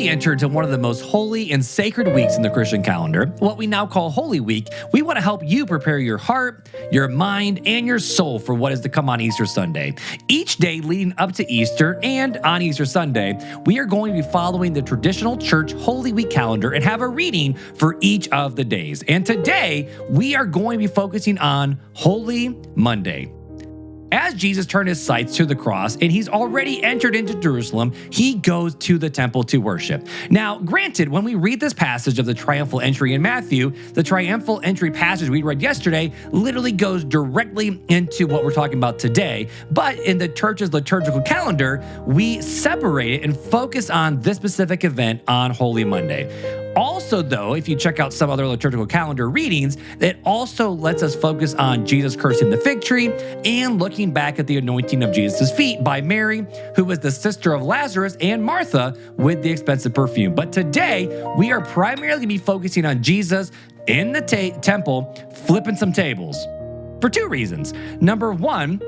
we enter into one of the most holy and sacred weeks in the Christian calendar, what we now call Holy Week, we want to help you prepare your heart, your mind, and your soul for what is to come on Easter Sunday. Each day leading up to Easter and on Easter Sunday, we are going to be following the traditional church Holy Week calendar and have a reading for each of the days. And today, we are going to be focusing on Holy Monday. As Jesus turned his sights to the cross and he's already entered into Jerusalem, he goes to the temple to worship. Now, granted, when we read this passage of the triumphal entry in Matthew, the triumphal entry passage we read yesterday literally goes directly into what we're talking about today. But in the church's liturgical calendar, we separate it and focus on this specific event on Holy Monday. Also, though, if you check out some other liturgical calendar readings, it also lets us focus on Jesus cursing the fig tree and looking back at the anointing of Jesus' feet by Mary, who was the sister of Lazarus, and Martha with the expensive perfume. But today, we are primarily going to be focusing on Jesus in the temple flipping some tables for two reasons. Number one,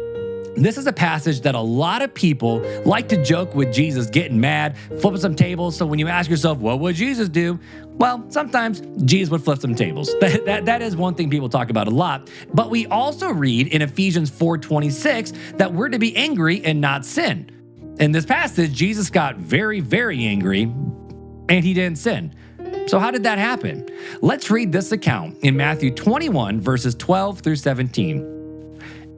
this is a passage that a lot of people like to joke with Jesus getting mad, flipping some tables. So when you ask yourself, what would Jesus do? Well, sometimes Jesus would flip some tables. That is one thing people talk about a lot. But we also read in Ephesians 4:26 that we're to be angry and not sin. In this passage, Jesus got very, very angry and he didn't sin. So how did that happen? Let's read this account in Matthew 21, verses 12 through 17.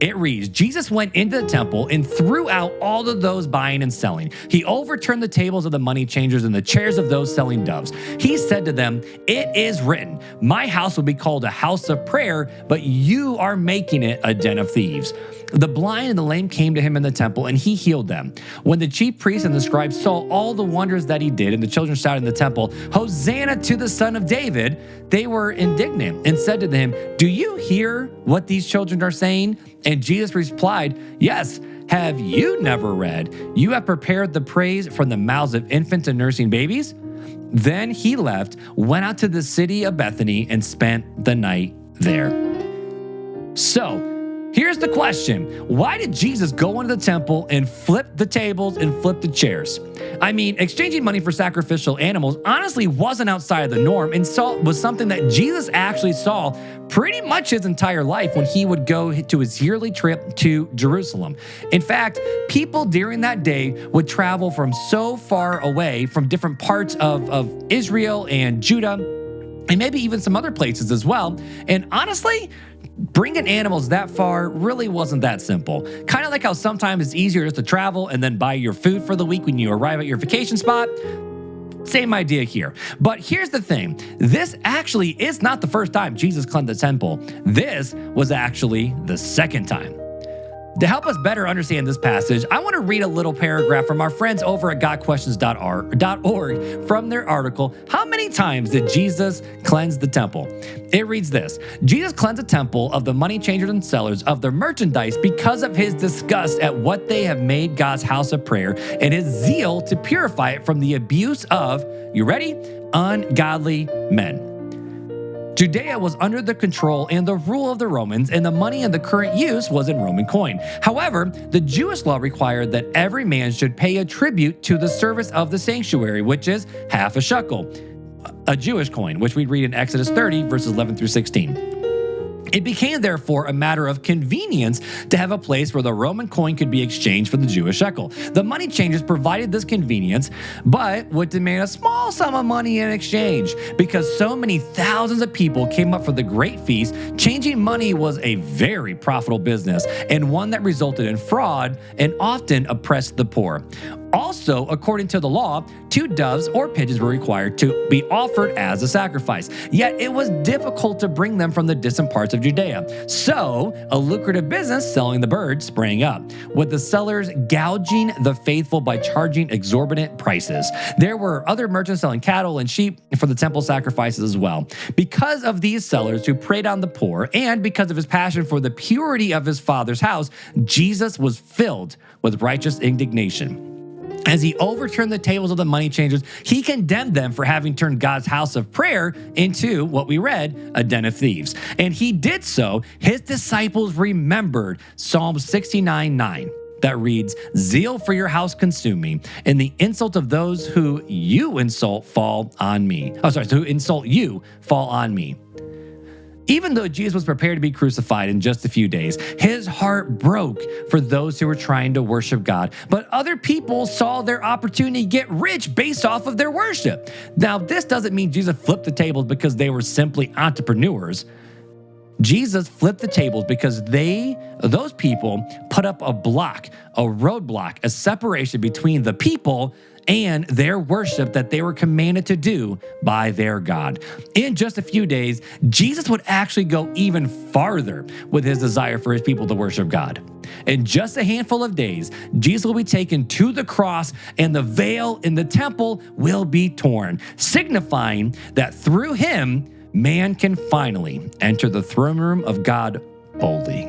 It reads, Jesus went into the temple and threw out all of those buying and selling. He overturned the tables of the money changers and the chairs of those selling doves. He said to them, "It is written, my house will be called a house of prayer, but you are making it a den of thieves." The blind and the lame came to him in the temple, and he healed them. When the chief priests and the scribes saw all the wonders that he did, and the children shouted in the temple, "Hosanna to the Son of David," they were indignant and said to him, "Do you hear what these children are saying?" And Jesus replied, "Yes. Have you never read, you have prepared the praise from the mouths of infants and nursing babies?" Then he left, went out to the city of Bethany, and spent the night there. So, here's the question. Why did Jesus go into the temple and flip the tables and flip the chairs? I mean, exchanging money for sacrificial animals honestly wasn't outside of the norm and was something that Jesus actually saw pretty much his entire life when he would go to his yearly trip to Jerusalem. In fact, people during that day would travel from so far away from different parts of Israel and Judah, and maybe even some other places as well. And honestly, bringing animals that far really wasn't that simple. Kind of like how sometimes it's easier just to travel and then buy your food for the week when you arrive at your vacation spot. Same idea here. But here's the thing. This actually is not the first time Jesus cleansed the temple. This was actually the second time. To help us better understand this passage, I want to read a little paragraph from our friends over at GotQuestions.org from their article, "How many times did Jesus cleanse the temple?" It reads this: Jesus cleansed the temple of the money changers and sellers of their merchandise because of his disgust at what they have made God's house of prayer and his zeal to purify it from the abuse of, you ready? Ungodly men. Judea was under the control and the rule of the Romans, and the money in the current use was in Roman coin. However, the Jewish law required that every man should pay a tribute to the service of the sanctuary, which is half a shekel, a Jewish coin, which we read in Exodus 30, verses 11 through 16. It became, therefore, a matter of convenience to have a place where the Roman coin could be exchanged for the Jewish shekel. The money changers provided this convenience, but would demand a small sum of money in exchange. Because so many thousands of people came up for the great feast, changing money was a very profitable business and one that resulted in fraud and often oppressed the poor. Also, according to the law, 2 doves or pigeons were required to be offered as a sacrifice. Yet it was difficult to bring them from the distant parts of Judea. So, a lucrative business selling the birds sprang up, with the sellers gouging the faithful by charging exorbitant prices. There were other merchants selling cattle and sheep for the temple sacrifices as well. Because of these sellers who preyed on the poor, and because of his passion for the purity of his Father's house, Jesus was filled with righteous indignation. As he overturned the tables of the money changers, he condemned them for having turned God's house of prayer into, what we read, a den of thieves. And he did so, his disciples remembered Psalm 69:9. that reads, "Zeal for your house consume me, and the insult of those who you insult fall on me." Who insult you fall on me. Even though Jesus was prepared to be crucified in just a few days, his heart broke for those who were trying to worship God. But other people saw their opportunity to get rich based off of their worship. Now, this doesn't mean Jesus flipped the tables because they were simply entrepreneurs. Jesus flipped the tables because those people put up a roadblock, a separation between the people and their worship that they were commanded to do by their God. In just a few days, Jesus would actually go even farther with his desire for his people to worship God. In just a handful of days, Jesus will be taken to the cross and the veil in the temple will be torn, signifying that through him, man can finally enter the throne room of God boldly.